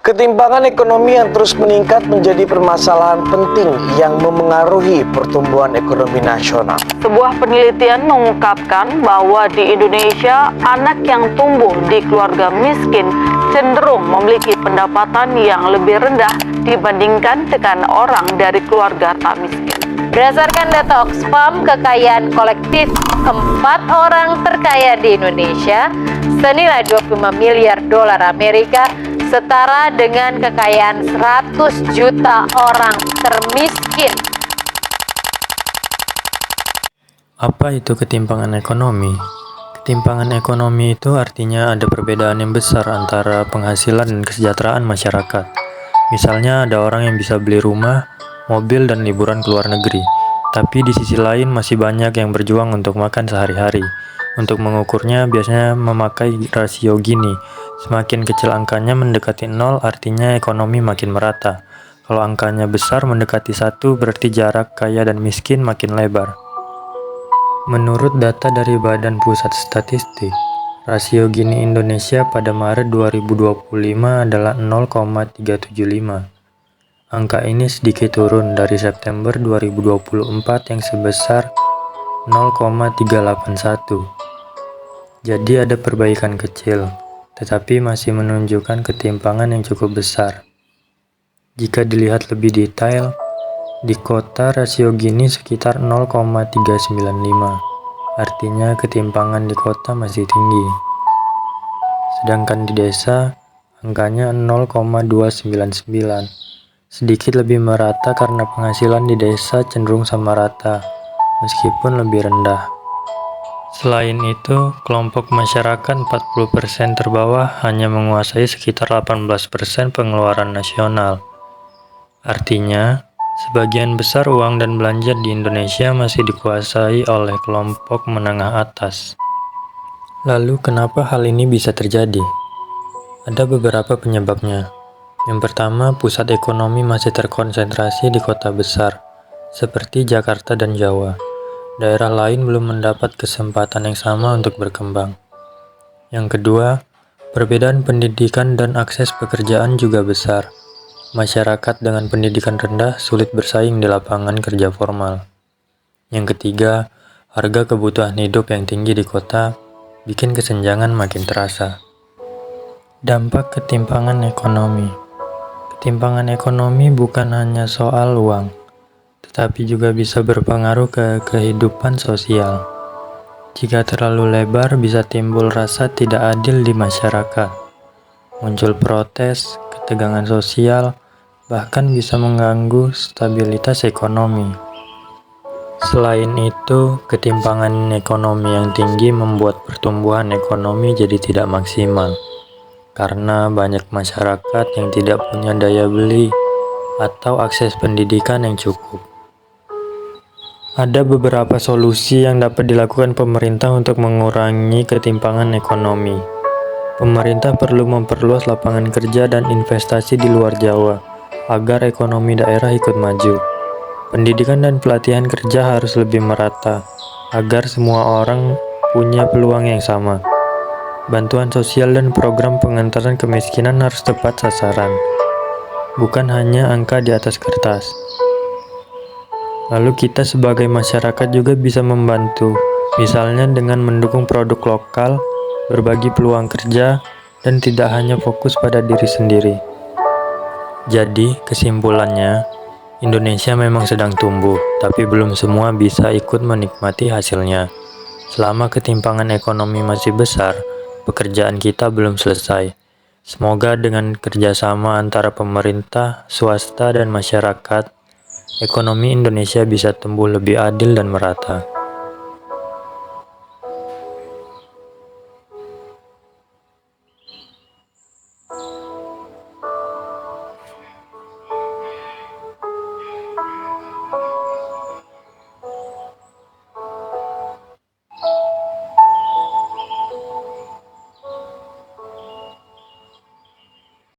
Ketimpangan ekonomi yang terus meningkat menjadi permasalahan penting yang memengaruhi pertumbuhan ekonomi nasional. Sebuah penelitian mengungkapkan bahwa di Indonesia, anak yang tumbuh di keluarga miskin cenderung memiliki pendapatan yang lebih rendah dibandingkan dengan orang dari keluarga tak miskin. Berdasarkan data Oxfam, kekayaan kolektif 4 orang terkaya di Indonesia senilai 25 miliar dolar Amerika setara dengan kekayaan 100 juta orang termiskin. Apa itu ketimpangan ekonomi? Ketimpangan ekonomi itu artinya ada perbedaan yang besar antara penghasilan dan kesejahteraan masyarakat. Misalnya ada orang yang bisa beli rumah, mobil, dan liburan ke luar negeri. Tapi di sisi lain masih banyak yang berjuang untuk makan sehari-hari. Untuk mengukurnya biasanya memakai rasio Gini. Semakin kecil angkanya mendekati 0 artinya ekonomi makin merata. Kalau angkanya besar mendekati 1 berarti jarak kaya dan miskin makin lebar. Menurut data dari Badan Pusat Statistik, rasio Gini Indonesia pada Maret 2025 adalah 0,375. Angka ini sedikit turun dari September 2024 yang sebesar 0,381. Jadi ada perbaikan kecil, tetapi masih menunjukkan ketimpangan yang cukup besar. Jika dilihat lebih detail, di kota rasio Gini sekitar 0,395, artinya ketimpangan di kota masih tinggi. Sedangkan di desa, angkanya 0,299, sedikit lebih merata karena penghasilan di desa cenderung sama rata, meskipun lebih rendah. Selain itu, kelompok masyarakat 40% terbawah hanya menguasai sekitar 18% pengeluaran nasional. Artinya, sebagian besar uang dan belanja di Indonesia masih dikuasai oleh kelompok menengah atas. Lalu kenapa hal ini bisa terjadi? Ada beberapa penyebabnya. Yang pertama, pusat ekonomi masih terkonsentrasi di kota besar, seperti Jakarta dan Jawa. Daerah lain belum mendapat kesempatan yang sama untuk berkembang. Yang kedua, perbedaan pendidikan dan akses pekerjaan juga besar. Masyarakat dengan pendidikan rendah sulit bersaing di lapangan kerja formal. Yang ketiga, harga kebutuhan hidup yang tinggi di kota bikin kesenjangan makin terasa. Dampak ketimpangan ekonomi. Ketimpangan ekonomi bukan hanya soal uang, tetapi juga bisa berpengaruh ke kehidupan sosial. Jika terlalu lebar, bisa timbul rasa tidak adil di masyarakat. Muncul protes, ketegangan sosial, bahkan bisa mengganggu stabilitas ekonomi. Selain itu, ketimpangan ekonomi yang tinggi membuat pertumbuhan ekonomi jadi tidak maksimal, karena banyak masyarakat yang tidak punya daya beli atau akses pendidikan yang cukup. Ada beberapa solusi yang dapat dilakukan pemerintah untuk mengurangi ketimpangan ekonomi. Pemerintah perlu memperluas lapangan kerja dan investasi di luar Jawa, agar ekonomi daerah ikut maju. Pendidikan dan pelatihan kerja harus lebih merata, agar semua orang punya peluang yang sama. Bantuan sosial dan program pengentasan kemiskinan harus tepat sasaran, bukan hanya angka di atas kertas. Lalu kita sebagai masyarakat juga bisa membantu, misalnya dengan mendukung produk lokal, berbagi peluang kerja, dan tidak hanya fokus pada diri sendiri. Jadi, kesimpulannya, Indonesia memang sedang tumbuh, tapi belum semua bisa ikut menikmati hasilnya. Selama ketimpangan ekonomi masih besar, pekerjaan kita belum selesai. Semoga dengan kerjasama antara pemerintah, swasta, dan masyarakat, ekonomi Indonesia bisa tumbuh lebih adil dan merata.